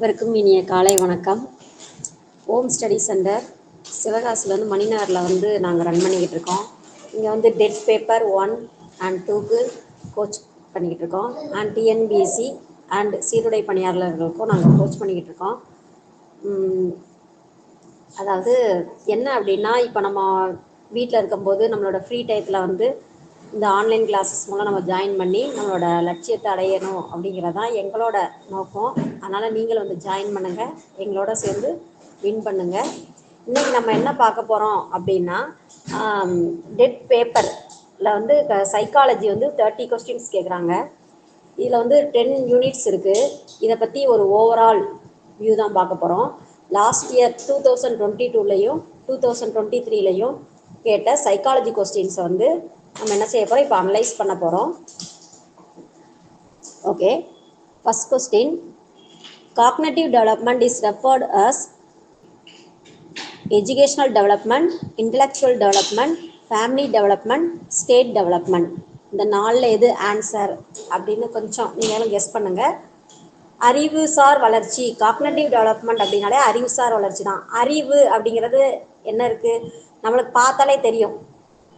அனைவருக்கும் இனிய காலை வணக்கம். ஹோம் ஸ்டடி சென்டர் சிவகாசியில் மணிநகரில் நாங்கள் ரன் பண்ணிக்கிட்டு இருக்கோம். இங்கே டெட் பேப்பர் 1 and 2க்கு கோச் பண்ணிக்கிட்டு இருக்கோம். அண்ட் டிஎன்பிஎஸ்சி அண்ட் சீருடை பணியாளர்களுக்கும் நாங்கள் கோச் பண்ணிக்கிட்டு இருக்கோம். அதாவது என்ன அப்படின்னா, இப்போ நம்ம வீட்டில் இருக்கும்போது நம்மளோட ஃப்ரீ டயத்தில் இந்த ஆன்லைன் கிளாஸஸ் மூலம் நம்ம ஜாயின் பண்ணி நம்மளோட லட்சியத்தை அடையணும் அப்படிங்கிறதான் எங்களோட நோக்கம். அதனால் நீங்கள் ஜாயின் பண்ணுங்கள், எங்களோட சேர்ந்து வின் பண்ணுங்கள். இன்றைக்கி நம்ம என்ன பார்க்க போகிறோம் அப்படின்னா, டெட் பேப்பரில் சைக்காலஜி 30 கொஸ்டின்ஸ் கேட்குறாங்க. இதில் 10 யூனிட்ஸ் இருக்குது. இதை பற்றி ஒரு ஓவரால் வியூ தான் பார்க்க போகிறோம். லாஸ்ட் இயர் 2022லையும் 2023லையும் கேட்ட சைக்காலஜி கொஸ்டின்ஸை நம்ம என்ன செய்ய போகிறோம், இப்போ அனலைஸ் பண்ண போகிறோம். Okay, first question, cognitive development is referred as educational development, intellectual development, family development, state development. இந்த 4ல் எது ஆன்சர் அப்படின்னு கொஞ்சம் நீங்களும் கெஸ் பண்ணுங்கள். அறிவுசார் வளர்ச்சி, காக்னிட்டிவ் டெவலப்மெண்ட் அப்படின்னாலே அறிவுசார் வளர்ச்சி தான். அறிவு அப்படிங்கிறது என்ன இருக்குது, நம்மளுக்கு பார்த்தாலே தெரியும்,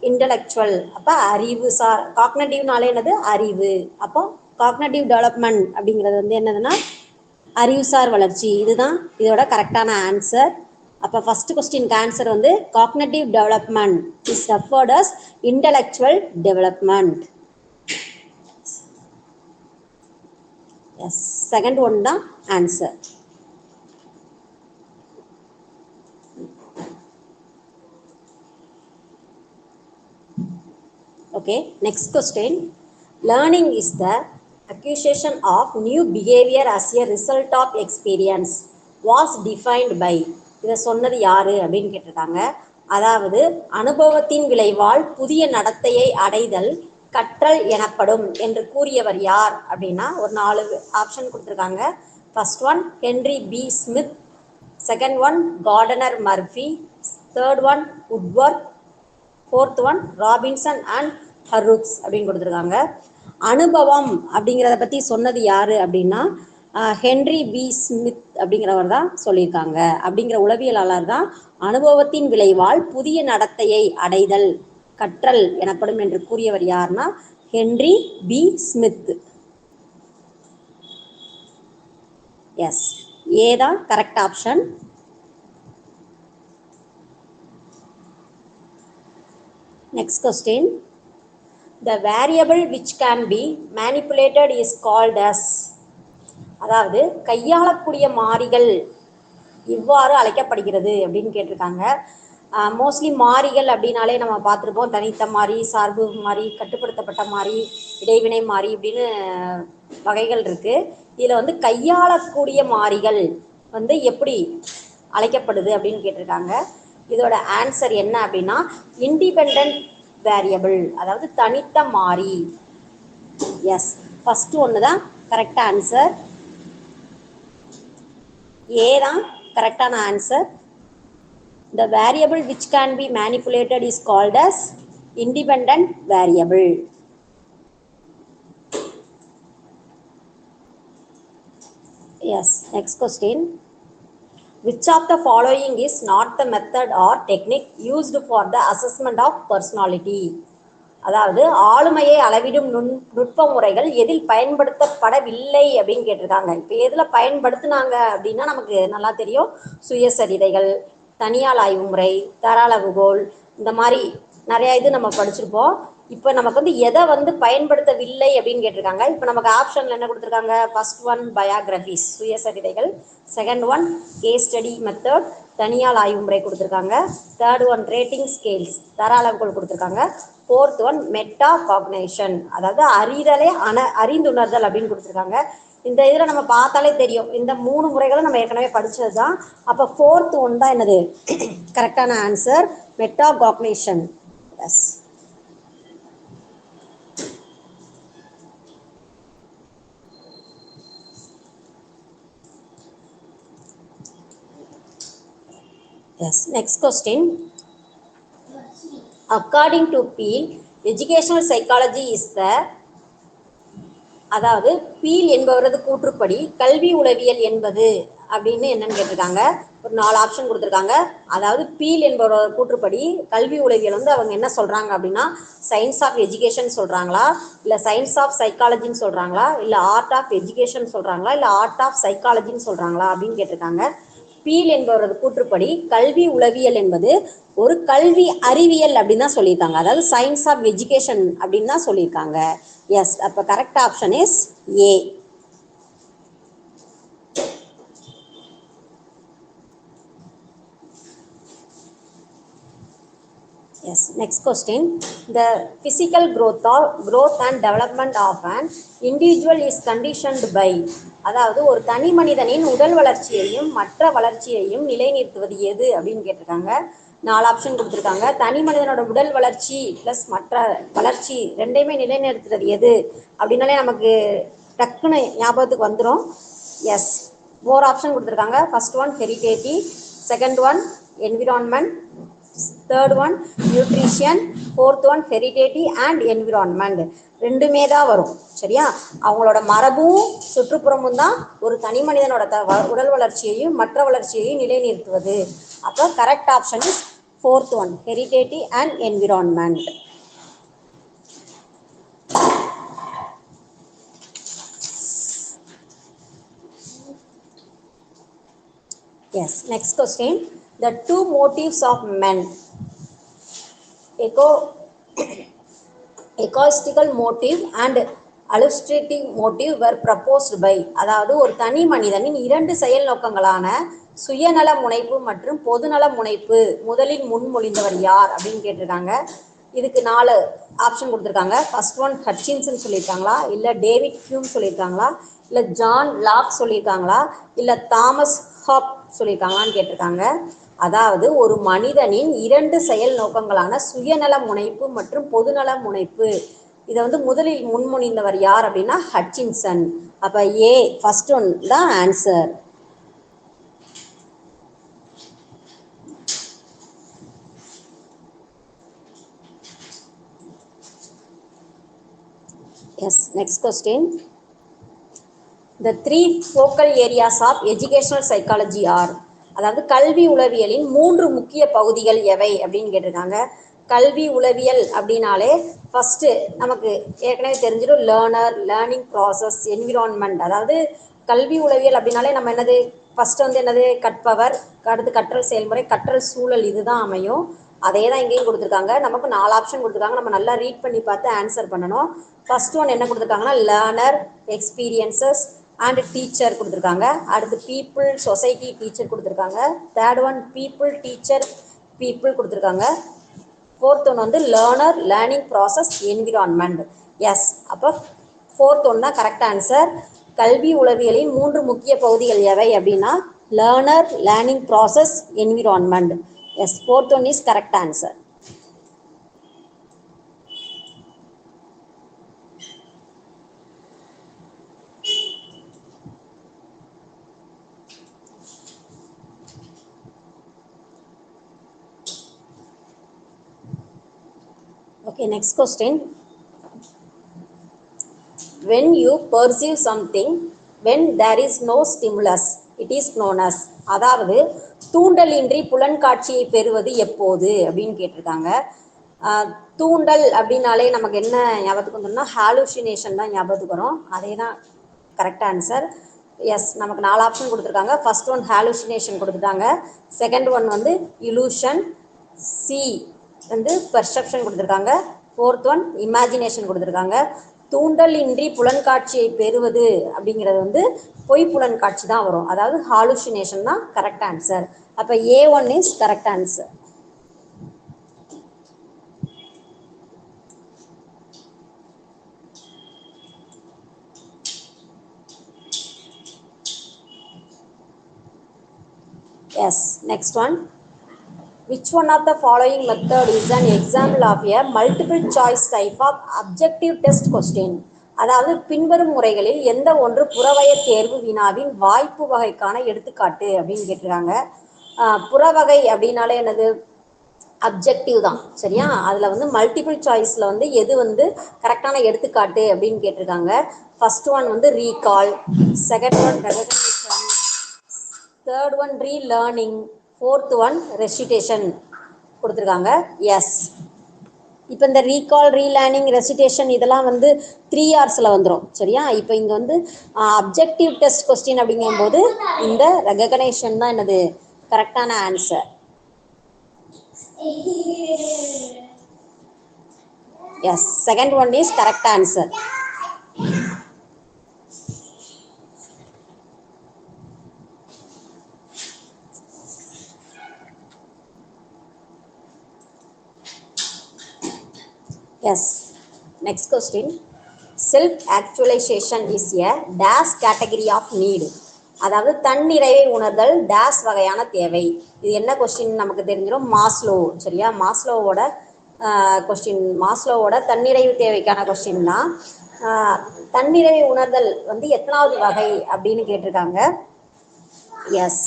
இன்டெலெக்சுவல். அப்போ அறிவுசார், காக்னிட்டிவ்னாலே என்னது, அறிவு. அப்போ காக்னிட்டிவ் டெவலப்மெண்ட் அப்படிங்கிறது என்னதுன்னா அறிவுசார் வளர்ச்சி. இதுதான் இதோட கரெக்டான ஆன்சர். அப்போ ஃபர்ஸ்ட் கொஸ்டினுக்கு answer cognitive development is referred as intellectual development. Yes, second one தான் answer. Okay, next question. Learning is the acquisition of new behavior as a result of experience. Was defined by. இதை சொன்னது யாரு அப்படின்னு கேட்டிருக்காங்க. அதாவது அனுபவத்தின் விளைவால் புதிய நடத்தையை அடைதல் கற்றல் எனப்படும் என்று கூறியவர் யார் அப்படின்னா ஒரு 4 ஆப்ஷன் கொடுத்துருக்காங்க. First one Henry B Smith, second one Gardner Murphy, third one Woodworth, fourth one Robinson and Horrocks அப்படின்னு கொடுத்துருக்காங்க. அனுபவம் அப்படிங்கிறத பற்றி சொன்னது யாரு அப்படின்னா ஹென்ரி பி ஸ்மித் அப்படிங்கிறவர் தான் சொல்லியிருக்காங்க. அப்படிங்கிற உளவியலாளர் தான் அனுபவத்தின் விளைவால் புதிய நடத்தையை அடைதல் கற்றல் எனப்படும் என்று கூறியவர் யாருன்னா ஹென்ரி பி ஸ்மித். எஸ், ஏ தான் correct option. Next question. The variable which can be manipulated is called as. அதாவது கையாளக்கூடிய மாறிகள் இவ்வாறு அழைக்கப்படுகிறது அப்படின்னு கேட்டிருக்காங்க. மோஸ்ட்லி மாறிகள் அப்படின்னாலே நம்ம பார்த்துருப்போம், தனித்த மாறி, சார்பு மாறி, கட்டுப்படுத்தப்பட்ட மாறி, இடைவினை மாறி இப்படின்னு வகைகள் இருக்குது. இதில் கையாளக்கூடிய மாறிகள் எப்படி அழைக்கப்படுது அப்படின்னு கேட்டிருக்காங்க. இதோட ஆன்சர் என்ன அப்படின்னா இண்டிபெண்டன்ட் வேரியபிள், அதாவது தனித்த மாறி. எஸ், ஃபர்ஸ்ட் ஒன்று தான் கரெக்ட் ஆன்சர். ஏ தான் கரெக்டான answer. The variable which can be manipulated is called as independent variable. Yes, next question. Which of the following is not the method or technique used for the assessment of personality? அதாவது ஆளுமையை அளவிடும் நுட்ப முறைகள் எதில் பயன்படுத்தப்படவில்லை அப்படின்னு கேட்டிருக்காங்க. இப்போ எதில் பயன்படுத்தினாங்க அப்படின்னா நமக்கு நல்லா தெரியும், சுயசரிதைகள், தனியால் ஆய்வு முறை, தரளவுகோல், இந்த மாதிரி நிறைய இது நம்ம படிச்சிருப்போம். இப்போ நமக்கு எதை பயன்படுத்தவில்லை அப்படின்னு கேட்டிருக்காங்க. இப்போ நமக்கு ஆப்ஷன்ல என்ன கொடுத்துருக்காங்க, ஃபர்ஸ்ட் ஒன் பயோகிராஃபிஸ் சுயசரிதைகள், second one case study method தனியால் ஆய்வு முறை கொடுத்துருக்காங்க, தேர்ட் ஒன் ரேட்டிங் ஸ்கேல்ஸ் தர அளவுகள் கொடுத்துருக்காங்க, ஃபோர்த் ஒன் மெட்டா காக்னேஷன் அதாவது அறிதலே அறிந்துணர்தல் அப்படின்னு கொடுத்துருக்காங்க. இந்த இதில் நம்ம பார்த்தாலே தெரியும், இந்த 3 முறைகளும் நம்ம ஏற்கனவே படித்தது தான். அப்போ ஃபோர்த் ஒன் தான் என்னது கரெக்டான answer, metacognition. Yes, yes. Next question. According to Peel, educational psychology is the அதாவது பீல் என்பவரது கூற்றுப்படி கல்வி உளவியல் என்பது அப்படின்னு என்னன்னு கேட்டிருக்காங்க. ஒரு 4 ஆப்ஷன் கொடுத்துருக்காங்க. அதாவது பீல் என்பவர் கூற்றுப்படி கல்வி உளவியல் வந்து அவங்க என்ன சொல்றாங்க அப்படின்னா சயின்ஸ் ஆஃப் எஜுகேஷன் சொல்றாங்களா, இல்லை சயின்ஸ் ஆஃப் சைக்காலஜின்னு சொல்றாங்களா, இல்லை ஆர்ட் ஆஃப் எஜுகேஷன் சொல்றாங்களா, இல்லை ஆர்ட் ஆஃப் சைக்காலஜின்னு சொல்றாங்களா அப்படின்னு கேட்டிருக்காங்க. பீல் என்பவரது கூற்றுப்படி கல்வி உளவியல் என்பது ஒரு கல்வி அறிவியல் அப்படின்னு தான் சொல்லியிருக்காங்க. அதாவது சயின்ஸ் ஆஃப் எஜுகேஷன் அப்படின்னு தான் சொல்லியிருக்காங்க. எஸ், அப்போ correct option is a. Yes, next question. The physical growth and development of an individual is conditioned by, அதாவது ஒரு தனி மனிதனின் உடல் வளர்ச்சியையும் மற்ற வளர்ச்சியையும் நிலைநிறுத்துவது எது அப்படின்னு கேட்டிருக்காங்க. 4 ஆப்ஷன் கொடுத்துருக்காங்க. தனி மனிதனோட உடல் வளர்ச்சி ப்ளஸ் மற்ற வளர்ச்சி ரெண்டையுமே நிலைநிறுத்துறது எது அப்படின்னாலே நமக்கு டக்குன்னு ஞாபகத்துக்கு வந்துடும். எஸ், 4 ஆப்ஷன் கொடுத்துருக்காங்க. First one heredity, second one environment, third one nutrition, fourth one heredity and environment. ரெண்டுமே தான் வரும். சரியா, அவங்களோட மரபும் சுற்றுப்புறமும் தான் ஒரு தனி மனிதனோட உடல் வளர்ச்சியையும் மற்ற வளர்ச்சியையும் நிலைநிறுத்துவது. அப்போ correct option is fourth one, heredity and environment. Yes, next question. The two motives of men, egoistical motive and altruistic motive were proposed by, அதாவது ஒரு தனி மனிதனின் 2 செயல் நோக்கங்களான சுயநல முனைப்பு மற்றும் பொதுநல முனைப்பு முதலில் முன்மொழிந்தவர் யார் அப்படின்னு கேட்டிருக்காங்க. இதுக்கு 4 ஆப்ஷன் கொடுத்துருக்காங்க. ஃபர்ஸ்ட் ஒன் ஹட்சின்சன் சொல்லியிருக்காங்களா, இல்லை டேவிட் ஹியூம் சொல்லியிருக்காங்களா, இல்லை ஜான் லாக் சொல்லியிருக்காங்களா, இல்லை தாமஸ் ஹாப் சொல்லியிருக்காங்களான்னு கேட்டிருக்காங்க. அதாவது ஒரு மனிதனின் 2 செயல் நோக்கங்களான சுயநல முனைப்பு மற்றும் பொதுநல முனைப்பு இதை வந்து முதலில் முன்மொழிந்தவர் யார் அப்படின்னா ஹட்சின்சன். அப்ப ஏ ஃபர்ஸ்ட் ஒன் தான் answer. Yes, next question. The 3 focal areas of educational psychology are, அதாவது கல்வி உளவியலின் 3 முக்கிய பகுதிகள் எவை அப்படின்னு கேட்டிருக்காங்க. கல்வி உளவியல் அப்படின்னாலே ஃபர்ஸ்ட் நமக்கு ஏற்கனவே தெரிஞ்சிடும் லேர்னர், லேர்னிங் ப்ராசஸ், என்விரான்மெண்ட். அதாவது கல்வி உளவியல் அப்படின்னாலே நம்ம என்னது ஃபர்ஸ்ட் வந்து என்னது கற்பவர், அடுத்து கற்றல் செயல்முறை, கற்றல் சூழல், இதுதான் அமையும். அதே தான் இங்கேயும் கொடுத்துருக்காங்க. நமக்கு 4 ஆப்ஷன் கொடுத்துருக்காங்க. நம்ம நல்லா ரீட் பண்ணி பார்த்து ஆன்சர் பண்ணணும். ஃபர்ஸ்ட் ஒன் என்ன கொடுத்துருக்காங்கன்னா லேர்னர், எக்ஸ்பீரியன்சஸ் அண்ட் டீச்சர் கொடுத்துருக்காங்க. அடுத்து பீப்புள், சொசைட்டி, டீச்சர் கொடுத்துருக்காங்க. Third one people, teacher, people கொடுத்துருக்காங்க. ஃபோர்த் ஒன் வந்து learner, learning process, environment. Yes, அப்போ ஃபோர்த் ஒன் தான் கரெக்ட் ஆன்சர். கல்வி உளவியலின் 3 முக்கிய பகுதிகள் எவை அப்படின்னா learner, learning process, environment. Yes, fourth one is correct answer. Okay, next question. When you perceive something when there is no stimulus, it is known as, அதாவது தூண்டலின்றி புலன்காட்சியை பெறுவது எப்போது அப்படின்னு கேட்டிருக்காங்க. தூண்டல் அப்படின்னாலே நமக்கு என்ன ஞாபகத்துக்கு வந்துடும்னா ஹாலுசினேஷன் தான் ஞாபகத்துக்கு வரும். அதே தான் கரெக்ட் ஆன்சர். எஸ், நமக்கு 4 ஆப்ஷன் கொடுத்துருக்காங்க. ஃபர்ஸ்ட் ஒன் ஹாலுசினேஷன் கொடுத்துட்டாங்க. செகண்ட் ஒன் வந்து இலூஷன், சி வந்து பெர்செப்ஷன் கொடுத்துருக்காங்க. ஃபோர்த் ஒன் இமேஜினேஷன் கொடுத்துருக்காங்க. தூண்டல் இன்றி புலன்காட்சியை பெறுவது அப்படிங்கிறது வந்து பொய் புலன்காட்சி தான் வரும். அதாவது ஹாலுசினேஷன் தான் கரெக்ட் ஆன்சர். அப்போ A1 is correct answer. Yes, next one. Which one of the following method is an example of a multiple choice type of objective test question? அதாவது பின்வரும் முறைகளில் எந்த ஒன்று புறவய தேர்வு வினாவின் வாய்ப்பு வகைக்கான எடுத்துக்காட்டு அப்படின்னு கேட்டிருக்காங்க. புறவகை அப்படின்னாலே என்னது அப்ஜெக்டிவ் தான். சரியா, அதில் வந்து மல்டிபிள் சாய்ஸில் வந்து எது வந்து கரெக்டான எடுத்துக்காட்டு அப்படின்னு கேட்டிருக்காங்க. ஃபர்ஸ்ட் ஒன் வந்து recall, second one recognition, third one relearning, fourth one recitation கொடுத்துருக்காங்க. எஸ், இப்போ இந்த ரீகால், ரீலேர்னிங், ரெசிடேஷன் இதெல்லாம் வந்து 3 hours வந்துடும். சரியா? இப்போ இங்கே வந்து அப்ஜெக்டிவ் டெஸ்ட் கொஸ்டின் அப்படிங்கும்போது இந்த ரெகக்னேஷன் தான் என்னது கரெக்டான answer. Yes, second one is correct answer. Yes. Next question. Self-actualization is a dash category of need. அதாவது தன்னிறைவை உணர்தல் டேஸ் வகையான தேவை. இது என்ன கொஸ்டின் நமக்கு தெரிஞ்சிடும், மாஸ்லோ. சரியா? மாஸ்லோவோட கொஸ்டின், மாஸ்லோவோட தன்னிறைவு தேவைக்கான கொஸ்டின் தான். தன்னிறைவை உணர்தல் வந்து எத்தனாவது வகை அப்படின்னு கேட்டிருக்காங்க. எஸ்,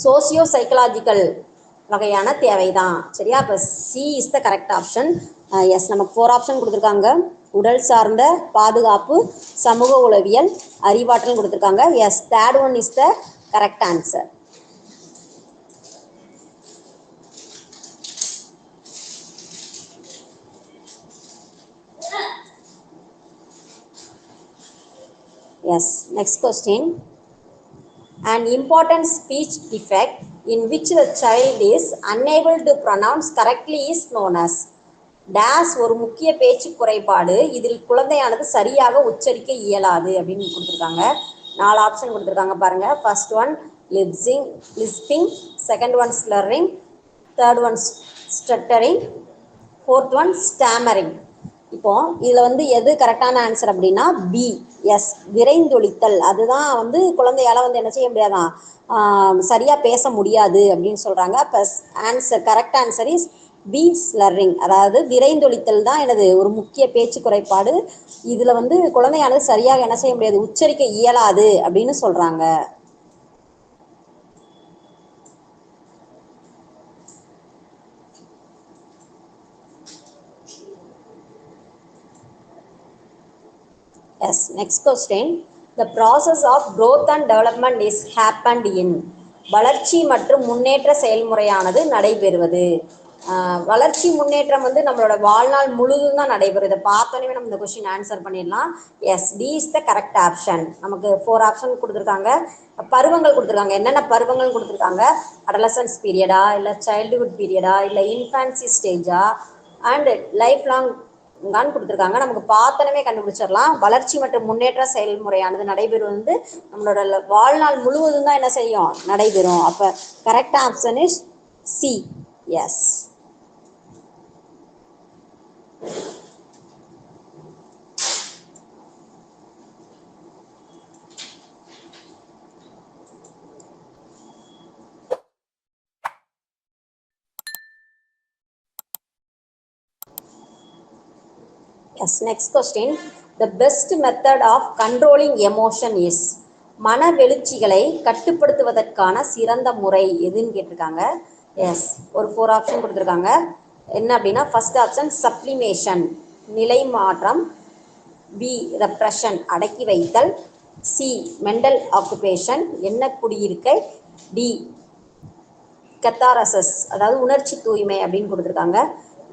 சோசியோ சைக்கலாஜிக்கல் வகையான தேவை தான். சரியா? அப்போ C is the correct option. Yes, நமக்கு 4 ஆப்ஷன் கொடுத்துருக்காங்க. உடல் சார்ந்த பாதுகாப்பு, சமூக உளவியல், அறிவாற்றல் கொடுத்துருக்காங்க. Yes, third one is the correct answer. Yes, next question. An important speech defect in which the child is unable to pronounce correctly is known as. Days ஒரு முக்கிய பேச்சு குறைபாடு, இதில் குழந்தையானது சரியாக உச்சரிக்க இயலாது அப்படின்னு கொடுத்துருக்காங்க. 4 ஆப்ஷன் கொடுத்துருக்காங்க பாருங்க. First one lisping, second one slurring, third one stuttering, fourth one stammering. இப்போ இதில் வந்து எது கரெக்டான ஆன்சர் அப்படின்னா பி. எஸ், விரைந்தொழித்தல். அதுதான் வந்து குழந்தையால வந்து என்ன செய்ய முடியாதான், சரியா பேச முடியாது அப்படின்னு சொல்றாங்க. Plus answer, correct answer is B, slurring. அதாவது விரைந்தொழித்தல் தான் எனது ஒரு முக்கிய பேச்சு குறைபாடு, இதுல வந்து குழந்தையானது சரியாக என்ன செய்ய முடியாது, உச்சரிக்க இயலாது அப்படின்னு சொல்றாங்க. Yes, next question. The process of growth and development is happened in. வளர்ச்சி மற்றும் முன்னேற்ற செயல்முறையானது நடைபெறுவது. வளர்ச்சி முன்னேற்றம் வந்து நம்மளோட வாழ்நாள் முழுதும் தான் நடைபெறும். இதை பார்த்தோன்னே நம்ம இந்த கொஸ்டின் ஆன்சர் பண்ணிடலாம். Yes, D is the correct option. நமக்கு 4 ஆப்ஷன் கொடுத்துருக்காங்க. பருவங்கள் கொடுத்துருக்காங்க. என்னென்ன பருவங்கள் கொடுத்துருக்காங்க, அடலசன்ஸ் பீரியடா, இல்லை சைல்டுஹுட் பீரியடா, இல்லை இன்ஃபான்சி ஸ்டேஜா, அண்ட் லைஃப் லாங் தான் கொடுத்துருக்காங்க. நமக்கு பார்த்தனமே கண்டுபிடிச்சிடலாம். வளர்ச்சி மற்றும் முன்னேற்ற செயல்முறையானது நடைபெறும் வந்து நம்மளோட வாழ்நாள் முழுவதும் தான் என்ன செய்யும், நடைபெறும். அப்போ correct option is C. Yes. Yes, next question. The best method of controlling emotion is. மன வெளிச்சிகளை கட்டுப்படுத்துவதற்கான சிறந்த முறை எதுன்னு கேட்டிருக்காங்க. எஸ், ஒரு 4 ஆப்ஷன் கொடுத்துருக்காங்க. என்ன அப்படின்னா ஃபர்ஸ்ட் ஆப்ஷன் சப்ளிமேஷன், நிலை மாற்றம், பி ரெப்ரஷன், அடக்கி வைத்தல், சி மென்டல் ஆக்குபேஷன், என்ன குடியிருக்கை, டி கத்தாரசஸ், அதாவது உணர்ச்சி தூய்மை அப்படின்னு கொடுத்துருக்காங்க.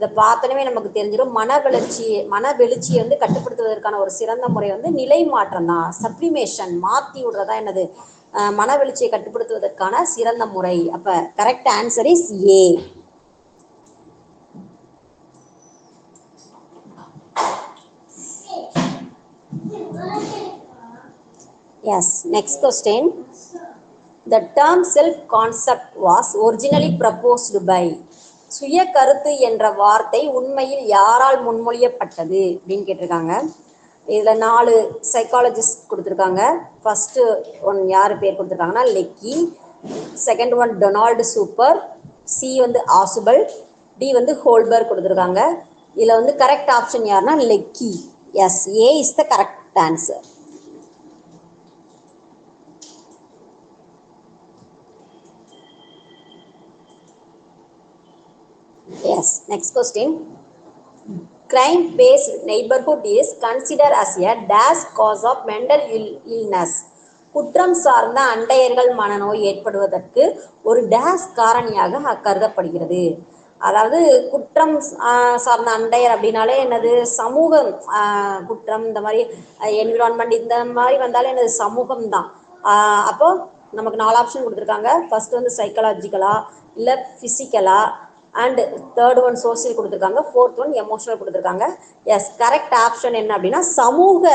இதை பார்த்தனவே நமக்கு தெரிஞ்சிடும். மன வெளிச்சியை வந்து கட்டுப்படுத்துவதற்கான ஒரு சிறந்த முறை வந்து நிலை மாற்றம் தான். சப்ளிமேஷன், மாற்றி விடுறதா என்னது மன வெளிச்சியை கட்டுப்படுத்துவதற்கான சிறந்த முறை. அப்ப correct answer is A. Yes, next question. The term self-concept was originally proposed by. சுய கருத்து என்ற வார்த்தை உண்மையில் யாரால் முன்மொழியப்பட்டது அப்படின்னு கேட்டிருக்காங்க. இதில் 4 சைக்காலஜிஸ்ட் கொடுத்துருக்காங்க. ஃபர்ஸ்ட் ஒன் யார் பேர் கொடுத்துருக்காங்கன்னா Lecky, second one Donald Super, C வந்து ஆசுபல், டி வந்து ஹோல்பர்க் கொடுத்துருக்காங்க. இதில் வந்து கரெக்ட் ஆப்ஷன் யாருன்னா Lecky. Yes, A is the correct answer. Yes, next question. Crime-based neighborhood is considered as a dash cause of mental illness. குற்றம் சார்ந்த அண்டையர்கள் மனநோய் ஏற்படுவதற்கு ஒரு டேஸ் காரணியாக கருதப்படுகிறது. அதாவது குற்றம் சார்ந்த அண்டையர் அப்படின்னாலே என்னது, சமூகம், குற்றம் இந்த மாதிரி என்விரான்மெண்ட் இந்த மாதிரி வந்தாலே என்னது, சமூகம் தான். அப்போ நமக்கு 4 ஆப்ஷன் கொடுத்துருக்காங்க. ஃபர்ஸ்ட் வந்து சைக்காலஜிக்கலா, இல்லை ஃபிசிக்கலா, அண்ட் தேர்ட் ஒன் சோசியல் கொடுத்துருக்காங்க, ஃபோர்த் ஒன் எமோஷனல் கொடுத்துருக்காங்க. எஸ், கரெக்ட் ஆப்ஷன் என்ன அப்படின்னா சமூக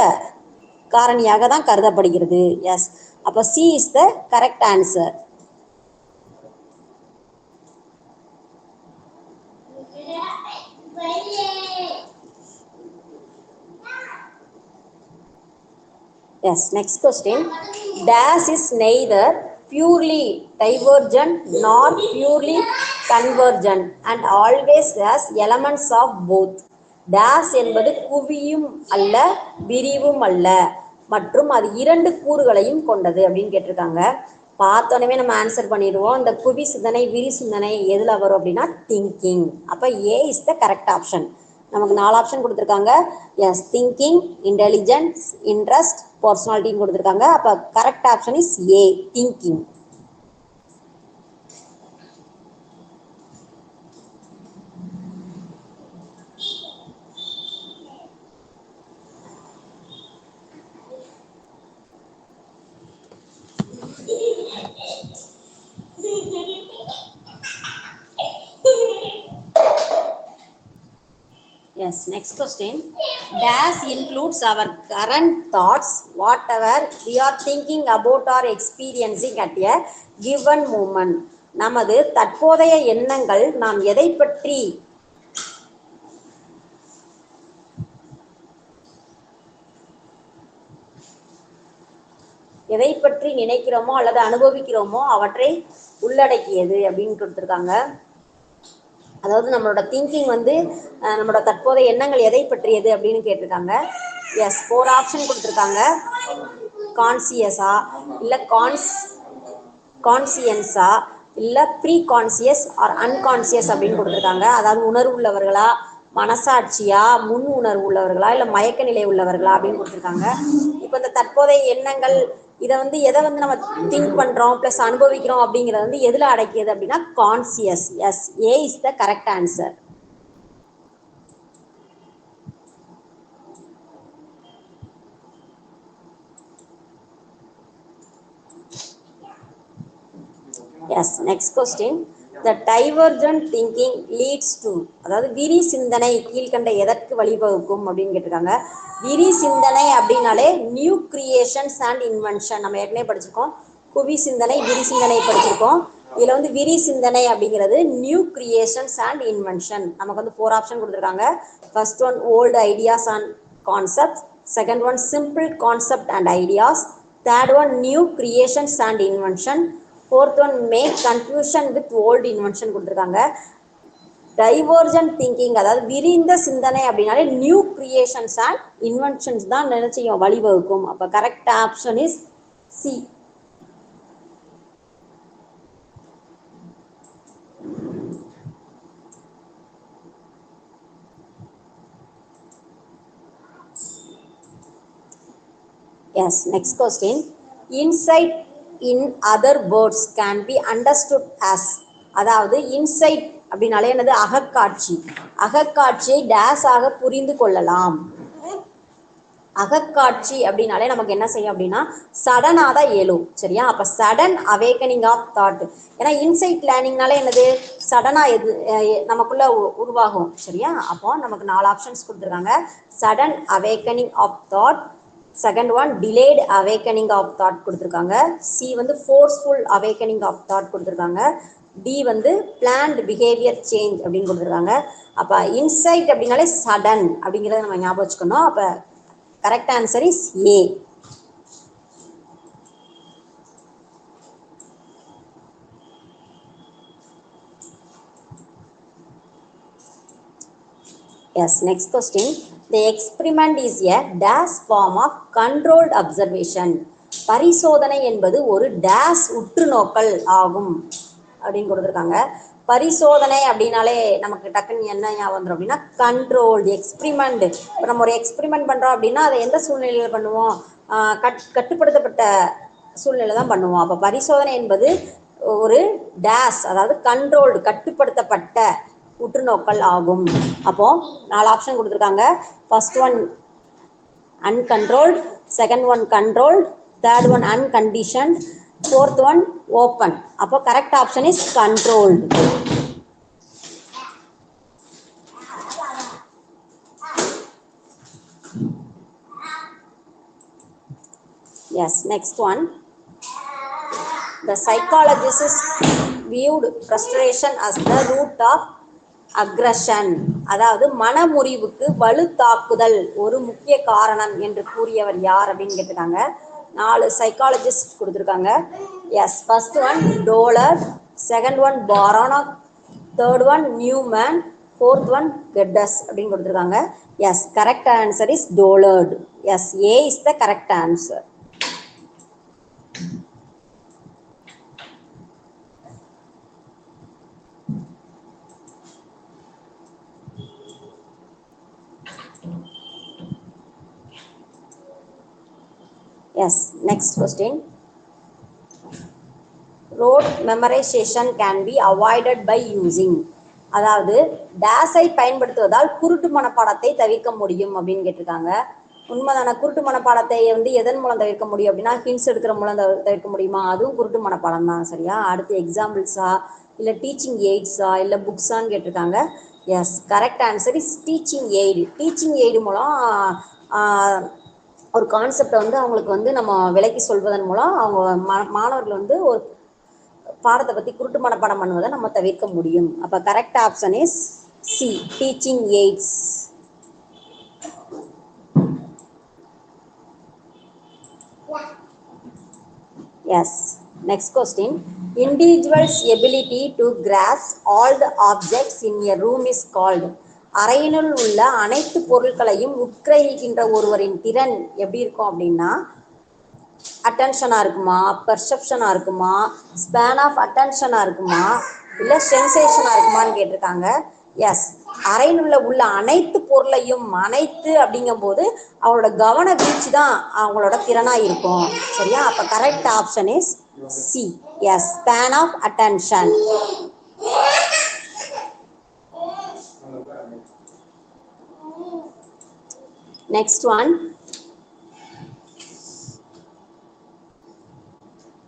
காரணியாக தான் கருதப்படுகிறது. எஸ், அப்போ C is the correct answer. Yes, next question. Dash is neither purely divergent nor purely convergent and always has elements of both. Dash என்பது குவியும் அல்ல விரிவும் அல்ல மற்றும் அது 2 கூறுகளையும் கொண்டது அப்படின்னு கேட்டிருக்காங்க. பார்த்தோன்னே நம்ம ஆன்சர் பண்ணிடுவோம். இந்த குவி சிந்தனை விரி சிந்தனை எதில் வரும் அப்படின்னா திங்கிங். அப்போ A is the correct option. நமக்கு 4 ஆப்ஷன் கொடுத்துருக்காங்க. எஸ், திங்கிங், இன்டெலிஜென்ஸ், இன்ட்ரெஸ்ட், பர்சனாலிட்டின்னு கொடுத்துருக்காங்க. அப்போ correct option is a, thinking. Yes, next question. Dash includes our current thoughts, whatever we are thinking about or experiencing at a given moment. நமது தற்போதைய எண்ணங்கள் நாம் எதை பற்றி நினைக்கிறோமோ அல்லது அனுபவிக்கிறோமோ அவற்றை உள்ளடக்கியது அப்படின்னு கொடுத்துருக்காங்க. அதாவது நம்மளோட திங்கிங் வந்து நம்மளோட தற்போதைய எண்ணங்கள் எதை பற்றியது அப்படின்னு கேட்டிருக்காங்க. எஸ், 4 ஆப்ஷன் கொடுத்துருக்காங்க. கான்சியஸா, இல்லை கான்சியன்ஸா, இல்லை ப்ரீ கான்சியஸ் ஆர் அன்கான்சியஸ் அப்படின்னு கொடுத்துருக்காங்க. அதாவது உணர்வு உள்ளவர்களா, மனசாட்சியா, முன் உணர்வு உள்ளவர்களா, இல்லை மயக்க நிலை உள்ளவர்களா அப்படின்னு கொடுத்துருக்காங்க. இப்போ இந்த தற்போதைய எண்ணங்கள் இதை வந்து எதை வந்து நம்ம திங்க் பண்ணுறோம் ப்ளஸ் அனுபவிக்கிறோம் அப்படிங்கிறது வந்து எதில் அடக்கியது அப்படின்னா conscious. Yes, A is the correct answer. Yes, next question. The divergent thinking leads to, அதாவது விரி சிந்தனை கீழ்கண்ட எதற்கு வழிவகுக்கும் அப்படின்னு கேட்டிருக்காங்க. விரி சிந்தனை அப்படின்னாலே நியூ கிரியேஷன்ஸ் அண்ட் இன்வென்ஷன். நம்ம ஏற்கனவே படிச்சிருக்கோம். குவி சிந்தனை, விரி சிந்தனை படிச்சிருக்கோம். இதில் வந்து விரி சிந்தனை அப்படிங்கிறது நியூ கிரியேஷன்ஸ் அண்ட் இன்வென்ஷன். நமக்கு வந்து 4 ஆப்ஷன் கொடுத்துருக்காங்க. First one old ideas and concepts, second one simple concept and ideas, third one new creations and invention, fourth one make confusion with old invention கொடுத்துருக்காங்க. டைவர்ஜென்ட் திங்கிங் அதாவது விரிந்த சிந்தனை அப்படின்னாலே new creations and inventions தான் நினைச்சையும் வழிவகுக்கும். அப்போ correct option is C. Yes, next question. Insight in other words can be understood as, அதாவது inside அப்படின்னாலே என்னது, அகக்காட்சி. அகக்காட்சியை டேஸ் ஆக புரிந்து கொள்ளலாம். அகக்காட்சி அப்படின்னாலே நமக்கு என்ன செய்யும் அப்படின்னா சடனாக தான் எழும். சரியா? அப்போ சடன் அவேக்கனிங் ஆஃப் தாட். ஏன்னா இன்சைட் லேர்னிங்னாலே என்னது, சடனாக நமக்குள்ள உருவாகும். சரியா? அப்போ நமக்கு 4 ஆப்ஷன்ஸ் கொடுத்துருக்காங்க. Sudden awakening of thought, second one delayed awakening of thought கொடுத்துருக்காங்க, சி வந்து ஃபோர்ஸ்ஃபுல் அவேக்கனிங் ஆஃப் தாட் கொடுத்துருக்காங்க, டி வந்து பிளான்ட் பிஹேவியர் சேஞ்ச் அப்படின்னு கொடுத்துருக்காங்க. அப்போ இன்சைட் அப்படின்னாலே சடன் அப்படிங்கிறத நம்ம ஞாபகம் வச்சுக்கணும். அப்போ correct answer is A. Yes, next question. The experiment is a dash form of controlled observation. பரிசோதனை என்பது ஒரு டேஷ் உற்று நோக்கல் ஆகும் அப்படின்னு கொடுத்துருக்காங்க. பரிசோதனை அப்படின்னாலே நமக்கு டக்குன்னு என்ன ஞாபகம் வந்துடும் அப்படின்னா கண்ட்ரோல்டு எக்ஸ்பிரிமெண்ட். இப்போ நம்ம ஒரு எக்ஸ்பிரிமெண்ட் பண்ணுறோம் அப்படின்னா அதை எந்த சூழ்நிலையில் பண்ணுவோம், கட்டுப்படுத்தப்பட்ட சூழ்நிலை தான் பண்ணுவோம். அப்போ பரிசோதனை என்பது ஒரு டேஸ், அதாவது கண்ட்ரோல்டு, கட்டுப்படுத்தப்பட்ட உற்றுநோக்கல் ஆகும். அப்போ 4 ஆப்ஷன் கொடுத்துருக்காங்க. First one uncontrolled, second one controlled, third one unconditioned, fourth one open. அப்போ correct option is controlled. Yes, next one. The psychologist viewed frustration as the root of aggression. அதாவது மனமுறிவுக்கு வலு தாக்குதல் ஒரு முக்கிய காரணம் என்று கூறியவர் யார் அப்படின்னு கேட்டிருக்காங்க. 4 சைக்காலஜிஸ்ட் கொடுத்துருக்காங்க. Yes, first one Dollard, second one Barnack, third one Newman, fourth one Gates அப்படின்னு கொடுத்துருக்காங்க. Yes, correct answer is Dollard. Yes, A is the correct answer. Yes, next question. Rote memorization can be avoided by using. அதாவது டேஸை பயன்படுத்துவதால் குருட்டு மனப்பாடத்தை தவிர்க்க முடியும் அப்படின்னு கேட்டிருக்காங்க. உண்மைதான? குருட்டு மனப்பாடத்தை எதன் மூலம் தவிர்க்க முடியும் அப்படின்னா ஹிண்ட்ஸ் எடுக்கிற மூலம் தவிர்க்க முடியுமா? அதுவும் குருட்டு மனப்பாடம் தான். சரியா? அடுத்து எக்ஸாம்பிள்ஸா, இல்லை டீச்சிங் எய்ட்ஸா, இல்லை புக்ஸான்னு கேட்டிருக்காங்க. Yes, correct answer is teaching aid. Teaching aid மூலம் ஒரு கான்செப்டை அவங்களுக்கு நம்ம விளக்கி சொல்வதன் மூலம் அவங்க மாணவர்கள் ஒரு பாடத்தை பற்றி குருட்டு மனப்பாடம் பண்ணுவதை நம்ம தவிர்க்க முடியும். அப்போ correct option is C, teaching aids. Yes, next question. Individuals ability to grasp all the objects in a room is called. அறையினுள் உள்ள அனைத்து பொருட்களையும் உட்கிரகிக்கின்ற ஒருவரின் திறன் எப்படி இருக்கும் அப்படின்னா அட்டென்ஷனாக இருக்குமா, பெர்செப்ஷனாக இருக்குமா, ஸ்பேன் ஆஃப் அட்டென்ஷனாக இருக்குமா, இல்லை சென்சேஷனாக இருக்குமான்னு கேட்டிருக்காங்க. எஸ், அறையினுள்ள உள்ள அனைத்து பொருளையும், அனைத்து அப்படிங்கும் போது அவங்களோட கவன வீச்சு தான் அவங்களோட திறனாக இருக்கும். சரியா? அப்போ correct option is C. Yes, span of attention. Next one.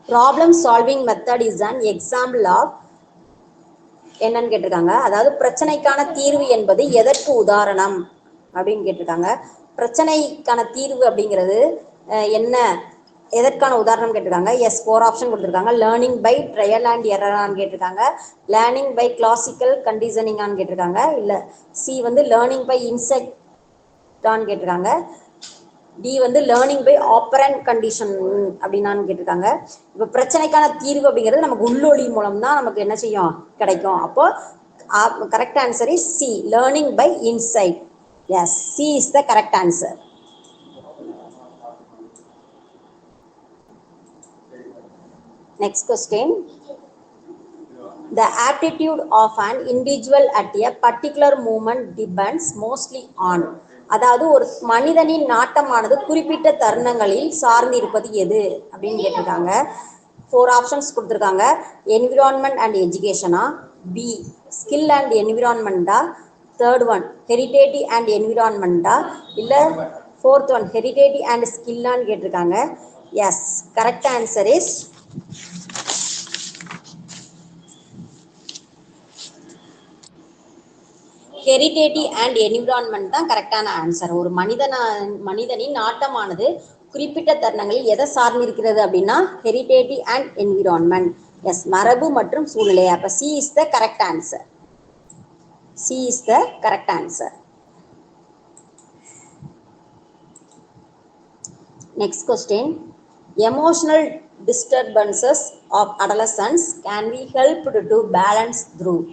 Problem solving method is an example of என்னன்னு கேட்டிருக்காங்க. அதாவது பிரச்சனைக்கான தீர்வு என்பது எதற்கு உதாரணம் அப்படின்னு கேட்டிருக்காங்க. பிரச்சனைக்கான தீர்வு அப்படிங்கிறது என்ன, எதற்கான உதாரணம் கேட்டிருக்காங்க. எஸ், 4 ஆப்ஷன் கொடுத்துருக்காங்க. லேர்னிங் பை ட்ரையல் அண்ட் எரரான்னு கேட்டிருக்காங்க. லேர்னிங் பை கிளாசிக்கல் கண்டிஷனிங்கான்னு கேட்டிருக்காங்க. இல்லை சி லேர்னிங் பை இன்செக்ட் தான் கேட்டிருக்காங்க. The learning by apparent condition அப்படின்னான்னு கேட்டிருக்காங்க. இப்போ பிரச்சனைக்கான தீர்வு அப்படிங்கிறது நமக்கு உள்ளொளி மூலம் தான் நமக்கு என்ன செய்யும், கிடைக்கும். அப்போ correct answer is C, learning by insight. Yes, C is the correct answer. Next question. The aptitude of an individual at a particular moment depends mostly on. அதாவது ஒரு மனிதனின் நாட்டமானது குறிப்பிட்ட தருணங்களில் சார்ந்து இருப்பது எது அப்படின்னு கேட்டிருக்காங்க. 4 ஆப்ஷன்ஸ் கொடுத்துருக்காங்க. என்விரான்மெண்ட் அண்ட் எஜுகேஷனா, பி ஸ்கில் அண்ட் என்விரான்மெண்டா, தேர்ட் ஒன் ஹெரிடேட்டி அண்ட் என்விரான்மெண்டா, இல்லை ஃபோர்த் ஒன் ஹெரிடேட்டி அண்ட் ஸ்கில்லான்னு கேட்டிருக்காங்க. Yes, correct answer is heredity and environment தான் கரெக்டான ஆன்சர். ஒரு மனிதனின் நாட்டமானது குறிப்பிட்ட தருணங்களில் எதை சார்ந்திருக்கிறது அப்படின்னா ஹெரிடேட்டி அண்ட் என்விரான்மெண்ட். எஸ், மரபு மற்றும் சூழ்நிலை. அப்போ C is the correct answer. C is the correct answer. Next question. Emotional disturbances of adolescents can be helped to balance through.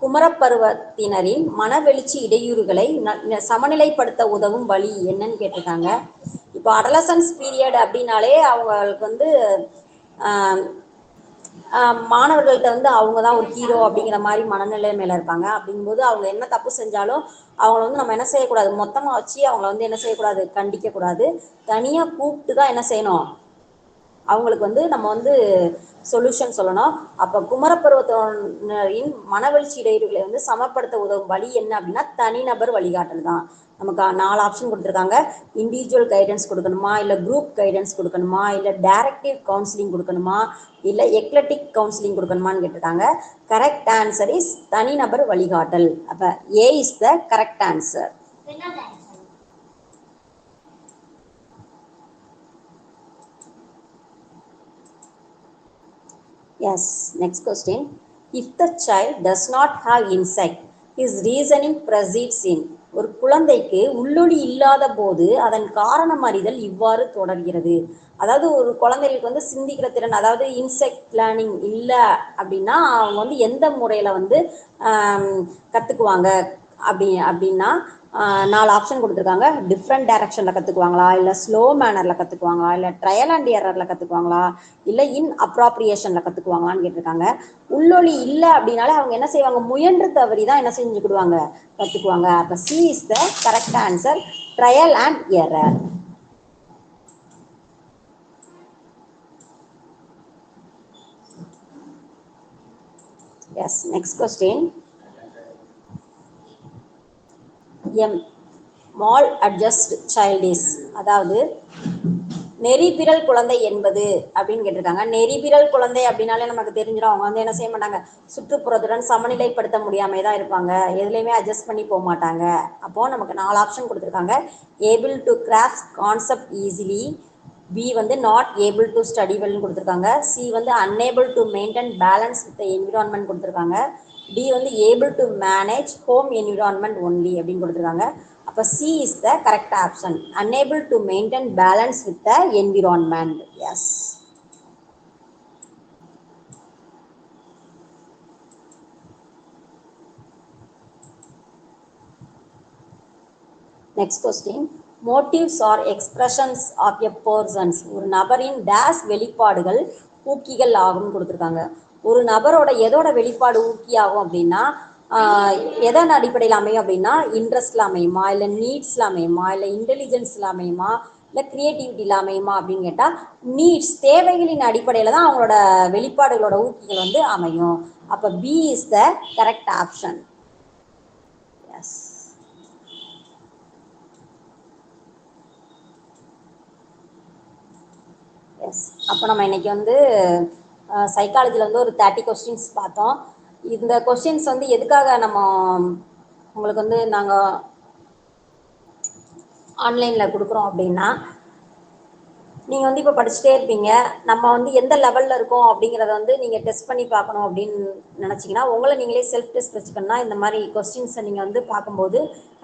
குமரப்பருவத்தினரின் மனவெளிச்சி இடையூறுகளை சமநிலைப்படுத்த உதவும் வழி என்னன்னு கேட்டிருக்காங்க. இப்போ அடலசன்ஸ் பீரியட் அப்படின்னாலே அவங்களுக்கு மாணவர்கள்ட்ட அவங்க தான் ஒரு ஹீரோ அப்படிங்கிற மாதிரி மனநிலை மேலே இருப்பாங்க. அப்படிங்கும்போது அவங்க என்ன தப்பு செஞ்சாலும் அவங்கள நம்ம என்ன செய்யக்கூடாது, மொத்தமாக வச்சு அவங்கள என்ன செய்யக்கூடாது, கண்டிக்கக்கூடாது. தனியாக கூப்பிட்டு தான் என்ன செய்யணும், அவங்களுக்கு வந்து நம்ம வந்து சொல்யூஷன் சொல்லணும். அப்போ குமரப்பருவத்தினரின் மனவெழுச்சி இடையூறுகளை வந்து சமப்படுத்த உதவும் வழி என்ன அப்படின்னா தனிநபர் வழிகாட்டல் தான். நமக்கு 4 ஆப்ஷன் கொடுத்துருக்காங்க. இண்டிவிஜுவல் கைடன்ஸ் கொடுக்கணுமா, இல்லை குரூப் கைடன்ஸ் கொடுக்கணுமா, இல்லை டைரக்டிவ் கவுன்சிலிங் கொடுக்கணுமா, இல்லை எக்லெட்டிக் கவுன்சிலிங் கொடுக்கணுமான்னு கேட்டிருக்காங்க. கரெக்ட் ஆன்சர் இஸ் தனிநபர் வழிகாட்டல். அப்போ A is the correct answer. Yes, next question. If the child does not have insight, his reasoning proceeds in. ஒரு குழந்தைக்கு உள்ளொளி இல்லாத போது அதன் காரணம் அறிதல் இவ்வாறு தொடர்கிறது. அதாவது ஒரு குழந்தைகளுக்கு வந்து சிந்திக்கிற திறன், அதாவது இன்செக்ட் லேர்னிங் இல்லை அப்படின்னா அவங்க வந்து எந்த முறையில் வந்து கற்றுக்குவாங்க அப்படின்னா 4 ஆப்ஷன் கொடுத்துருக்காங்க. டிஃப்ரெண்ட் டைரக்ஷனில் கற்றுக்குவாங்களா, இல்லை ஸ்லோ மேனரில் கற்றுக்குவாங்களா, இல்லை ட்ரையல் அண்ட் எரரில் கற்றுக்குவாங்களா, இல்லை இன் அப்ராப்ரியேஷனில் கற்றுக்குவாங்களான்னு கேட்டிருக்காங்க. உள்ளொளி இல்லை அப்படின்னாலே அவங்க என்ன செய்வாங்க, முயன்று தவறி தான் என்ன செஞ்சுக்கிடுவாங்க, கற்றுக்குவாங்க. அப்போ C is the correct answer, trial and error. Yes, next question. Maladjust child is, அதாவது நெறிபிறல் குழந்தை என்பது அப்படின்னு கேட்டிருக்காங்க. நெறிபிறல் குழந்தை அப்படின்னாலே நமக்கு தெரிஞ்சிடும் அவங்க வந்து என்ன செய்ய மாட்டாங்க, சுற்றுப்புறத்துடன் சமநிலைப்படுத்த முடியாமல் தான் இருப்பாங்க, எதுலையுமே அட்ஜஸ்ட் பண்ணி போக மாட்டாங்க. அப்போது நமக்கு 4 ஆப்ஷன் கொடுத்துருக்காங்க. Able to grasp concept easily, B வந்து நாட் ஏபிள் டு ஸ்டடி வெல்னு கொடுத்துருக்காங்க, சி வந்து unable to maintain balance with environment கொடுத்துருக்காங்க, டி வந்து able to manage home environment only அப்படின்னு கொடுத்துருக்காங்க. அப்போ C is the correct option, unable to maintain balance with the environment. Yes. Next question. Motives or expressions of a person's, ஒரு நபரின் days வெளிப்பாடுகள் ஊக்கிகள் ஆகும் கொடுத்துருக்காங்க. ஒரு நபரோட எதோட வெளிப்பாடு ஊக்கி ஆகும் அப்படின்னா எதன் அடிப்படையில் அமையும் அப்படின்னா இன்ட்ரெஸ்ட்ல அமையுமா, இல்லை நீட்ஸ்ல அமையுமா, இல்லை இன்டெலிஜென்ஸ்ல அமையுமா, இல்லை கிரியேட்டிவிட்டியில் அமையுமா அப்படின்னு கேட்டால் நீட்ஸ், தேவைகளின் அடிப்படையில் தான் அவங்களோட வெளிப்பாடுகளோட ஊக்கிகள் வந்து அமையும். அப்போ B is the correct option. Yes. Yes, அப்போ நம்ம இன்னைக்கு வந்து சைக்காலஜியில் வந்து ஒரு 30 கொஸ்டின்ஸ் பார்த்தோம். இந்த கொஸ்டின்ஸ் வந்து எதுக்காக நம்ம உங்களுக்கு வந்து நாங்கள் ஆன்லைனில் கொடுக்குறோம் அப்படின்னா, நீங்கள் வந்து இப்போ படிச்சுட்டே இருப்பீங்க, நம்ம வந்து எந்த லெவலில் இருக்கோம் அப்படிங்கிறத வந்து நீங்கள் டெஸ்ட் பண்ணி பார்க்கணும் அப்படின்னு நினச்சிங்கன்னா உங்களை நீங்களே செல்ஃப் டெஸ்ட் வச்சுக்கணும்னா இந்த மாதிரி கொஸ்டின்ஸை நீங்கள் வந்து பார்க்கும்போது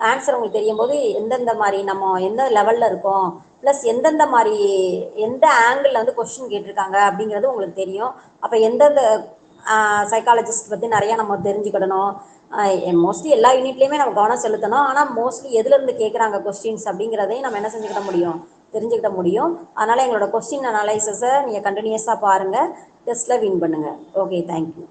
ஆன்சர் உங்களுக்கு தெரியும் போது எந்தெந்த மாதிரி நம்ம எந்த லெவலில் இருக்கோம், ப்ளஸ் எந்தெந்த மாதிரி எந்த ஆங்கிளில் வந்து கொஸ்டின் கேட்டிருக்காங்க அப்படிங்கிறது உங்களுக்கு தெரியும். அப்போ எந்தெந்த சைக்காலஜிஸ்ட் பற்றி நிறையா நம்ம தெரிஞ்சுக்கிடணும். மோஸ்ட்லி எல்லா யூனிட்லேயுமே நம்ம கவனம் செலுத்தணும். ஆனால் மோஸ்ட்லி எதுலேருந்து கேட்குறாங்க கொஸ்டின்ஸ் அப்படிங்கிறதையும் நம்ம என்ன செஞ்சுக்கிட முடியும், தெரிஞ்சுக்கிட முடியும். அதனால் எங்களோட கொஸ்டின் அனாலிசிஸை நீங்கள் கண்டினியூஸாக பாருங்கள், டெஸ்ட்டில் வின் பண்ணுங்கள். Okay, thank you.